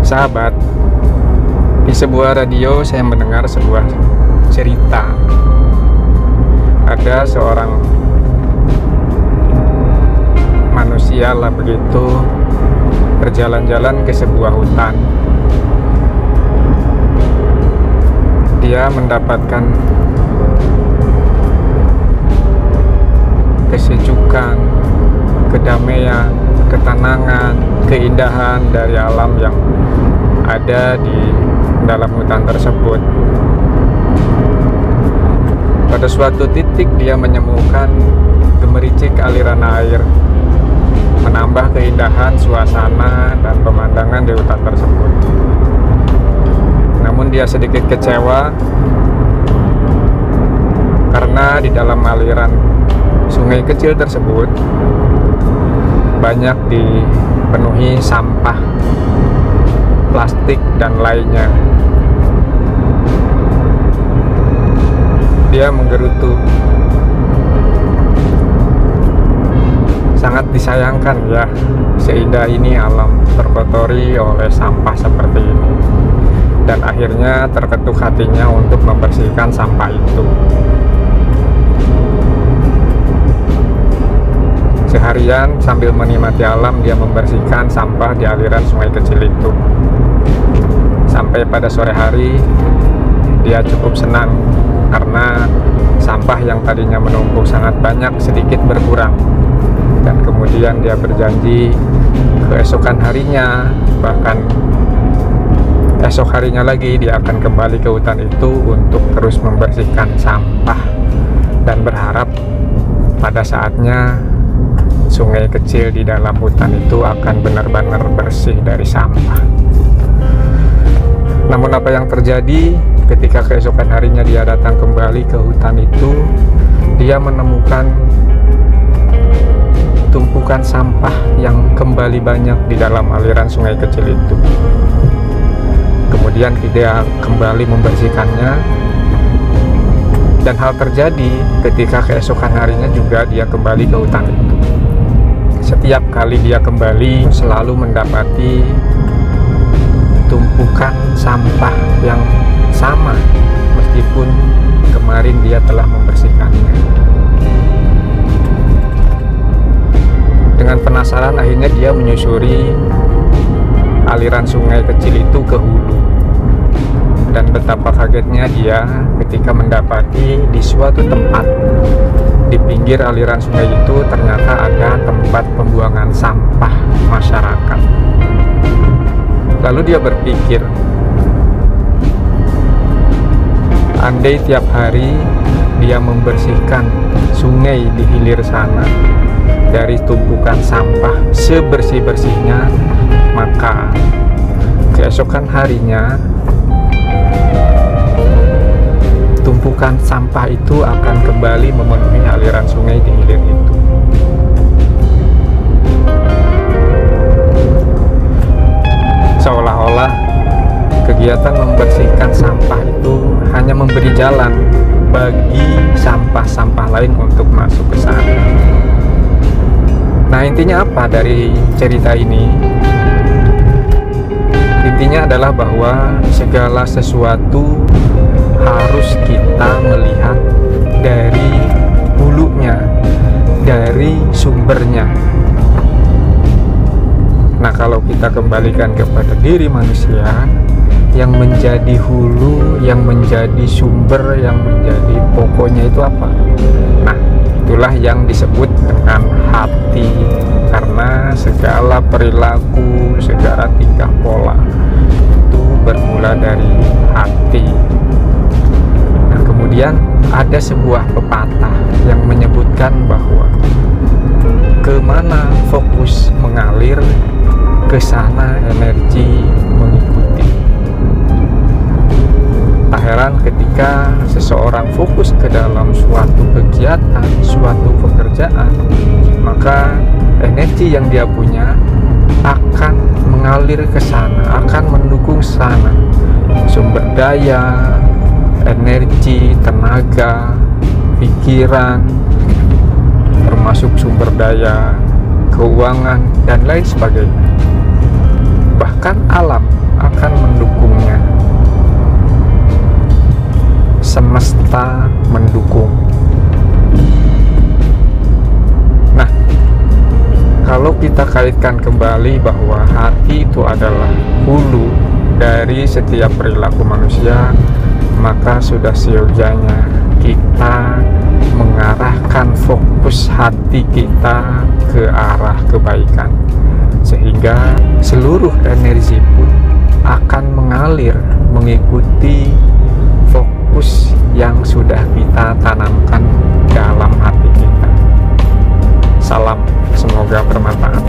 Sahabat, di sebuah radio saya mendengar sebuah cerita. Ada seorang manusia lah begitu berjalan-jalan ke sebuah hutan. Dia mendapatkan kesejukan, kedamaian, ketenangan, keindahan dari alam yang ada di dalam hutan tersebut. Pada suatu titik dia menemukan gemericik aliran air, menambah keindahan suasana dan pemandangan di hutan tersebut. Namun dia sedikit kecewa karena di dalam aliran sungai kecil tersebut banyak dipenuhi sampah, plastik dan lainnya. Dia menggerutu. Sangat disayangkan ya, seindah ini alam terkotori oleh sampah seperti ini. Dan akhirnya terketuk hatinya untuk membersihkan sampah itu. Seharian sambil menikmati alam, dia membersihkan sampah di aliran sungai kecil itu. Sampai pada sore hari, dia cukup senang karena sampah yang tadinya menumpuk sangat banyak sedikit berkurang. Dan kemudian dia berjanji keesokan harinya, bahkan esok harinya lagi, dia akan kembali ke hutan itu untuk terus membersihkan sampah dan berharap pada saatnya sungai kecil di dalam hutan itu akan benar-benar bersih dari sampah. Namun apa yang terjadi ketika keesokan harinya dia datang kembali ke hutan itu, dia menemukan tumpukan sampah yang kembali banyak di dalam aliran sungai kecil itu. Kemudian dia kembali membersihkannya, dan hal terjadi ketika keesokan harinya juga dia kembali ke hutan itu. Setiap kali dia kembali selalu mendapati tumpukan sampah yang sama meskipun kemarin dia telah membersihkannya. Dengan penasaran akhirnya dia menyusuri aliran sungai kecil itu ke hulu. Dan betapa kagetnya dia ketika mendapati di suatu tempat di pinggir aliran sungai itu ternyata ada tempat pembuangan sampah masyarakat. Lalu dia berpikir, andai tiap hari dia membersihkan sungai di hilir sana dari tumpukan sampah sebersih-bersihnya, maka keesokan harinya tumpukan sampah itu akan kembali memenuhi aliran sungai di hilir itu. Seolah-olah kegiatan membersihkan sampah itu hanya memberi jalan bagi sampah-sampah lain untuk masuk ke sana. Nah, intinya apa dari cerita ini? Intinya adalah bahwa segala sesuatu harus kita melihat dari hulunya, dari sumbernya. Nah, kalau kita kembalikan kepada diri manusia, yang menjadi hulu, yang menjadi sumber, yang menjadi pokoknya itu apa? Nah, itulah yang disebut dengan hati, karena segala perilaku, segala tingkah pola itu bermula dari hati. Nah, kemudian ada sebuah pepatah yang menyebutkan bahwa kemana fokus mengalir, ke sana energi mengikuti. Tak heran ketika seseorang fokus ke dalam suatu kegiatan, suatu pekerjaan, maka energi yang dia punya akan mengalir ke sana, akan mendukung sana. Sumber daya, energi, tenaga, pikiran, termasuk sumber daya keuangan dan lain sebagainya. Bahkan alam akan mendukungnya. Semesta mendukung. Nah, kalau kita kaitkan kembali bahwa hati itu adalah hulu dari setiap perilaku manusia, maka sudah seyogyanya kita mengarahkan fokus hati kita ke arah kebaikan, sehingga seluruh energi pun akan mengalir mengikuti fokus yang sudah kita tanamkan dalam hati kita. Salam, semoga bermanfaat.